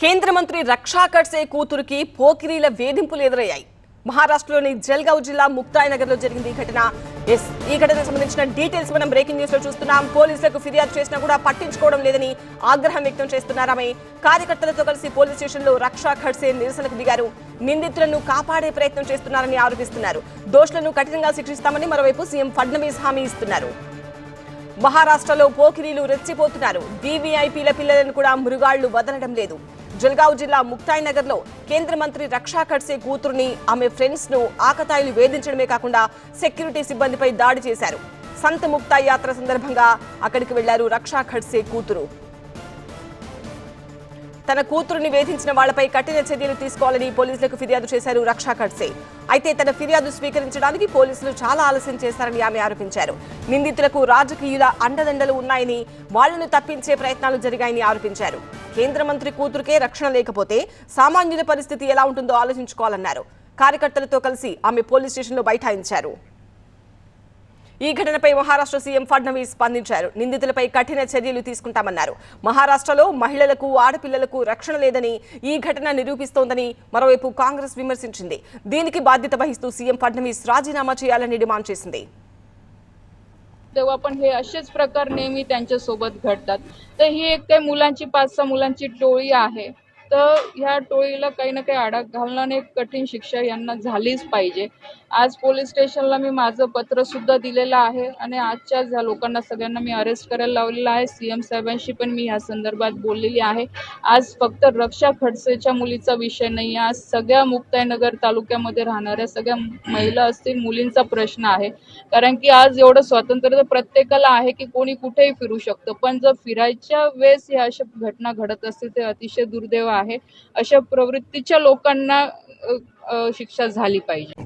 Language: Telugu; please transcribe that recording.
కేంద్ర మంత్రి రక్షా ఖడ్సే కూతురికి పోకిరీల వేధింపులు ఎదురయ్యాయి. మహారాష్ట్రలోని జల్గావ్ జిల్లా ముక్తాయ్ నగర్ లో జరిగింది ఈ ఘటన. ఈ ఘటనకు సంబంధించిన డీటెయిల్స్ మనం బ్రేకింగ్ న్యూస్ లో చూస్తున్నాం. పోలీసులకు ఫిర్యాదు చేసినా కూడా పట్టించుకోవడం లేదని ఆగ్రహం వ్యక్తం చేస్తున్నారు. ఆమె కార్యకర్తలతో కలిసి పోలీస్ స్టేషన్ లో రక్షా ఖడ్సే నిరసనకు దిగారు. నిందితులను కాపాడే ప్రయత్నం చేస్తున్నారని ఆరోపిస్తున్నారు. దోషులను కఠినంగా శిక్షిస్తామని మరోవైపు సీఎం ఫడ్నవీస్ హామీ ఇస్తున్నారు. మహారాష్ట్రలో పోకిరీలు రెచ్చిపోతున్నారు. వీవీఐపీల పిల్లలను కూడా మృగాళ్లు వదలడం లేదు. జల్గావ్ జిల్లా ముక్తాయ్ నగర్ లో కేంద్ర మంత్రి రక్షా ఖడ్సే కూతురుని ఆమె ఫ్రెండ్స్ ను ఆకతాయిలు వేధించడమే కాకుండా సెక్యూరిటీ సిబ్బందిపై దాడి చేశారు. సంత్ ముక్తాయ్ యాత్ర సందర్భంగా అక్కడికి వెళ్లారు రక్షా ఖడ్సే కూతురు. తన కూతురుని వేధించిన వాళ్లపై కఠిన చర్యలు తీసుకోవాలని పోలీసులకు ఫిర్యాదు చేశారు రక్షా ఖడ్సే. అయితే తన ఫిర్యాదు స్వీకరించడానికి పోలీసులు చాలా ఆలస్యం చేశారని ఆమె ఆరోపించారు. నిందితులకు రాజకీయుల అండదండలు ఉన్నాయని, వాళ్లను తప్పించే ప్రయత్నాలు జరిగాయని ఆరోపించారు. కేంద్ర మంత్రి కూతురుకే రక్షణ లేకపోతే సామాన్యుల పరిస్థితి ఎలా ఉంటుందో ఆలోచించుకోవాలన్నారు. కార్యకర్తలతో కలిసి ఆమె పోలీస్ స్టేషన్లో బైఠాయించారు. ఈ ఘటనపై మహారాష్ట్ర సీఎం ఫడ్నవీస్ స్పందించారు. నిందితులపై కఠిన చర్యలు తీసుకుంటామన్నారు. మహారాష్ట్రలో మహిళలకు, ఆడపిల్లలకు రక్షణ లేదని ఈ ఘటన నిరూపిస్తోందని మరోవైపు కాంగ్రెస్ విమర్శించింది. దీనికి బాధ్యత వహిస్తూ సీఎం ఫడ్నవీస్ రాజీనామా చేయాలని డిమాండ్ చేసింది. तेव्हा पण हे असेच प्रकार नेहमी त्यांच्या सोबत घडतात. तर ही एक काही मुलांची 5-6 मुलांची टोळी आहे. तर ह्या टोळीला काही ना काही आळा घालण्याने कठीण शिक्षा यांना झालीच पाहिजे. आज पोलीस स्टेशनला मी माझं पत्र सुद्धा दिलेलं आहे आणि आजच्या ह्या लोकांना सगळ्यांना मी अरेस्ट करायला लावलेलं आहे. सीएम साहेबांशी पण मी या संदर्भात बोललेली आहे. आज फक्त रक्षा खडसेच्या मुलीचा विषय नाही, आज सगळ्या मुक्ताईनगर तालुक्यामध्ये राहणाऱ्या सगळ्या महिला असतील, मुलींचा प्रश्न आहे. कारण की आज एवढं स्वातंत्र्य प्रत्येकाला आहे की कोणी कुठेही फिरू शकतं, पण जर फिरायच्या वेळेस ह्या अशा घटना घडत असतील ते अतिशय दुर्दैव आहे. अशा प्रवृत्तीच्या लोकांना शिक्षा झाली पाहिजे.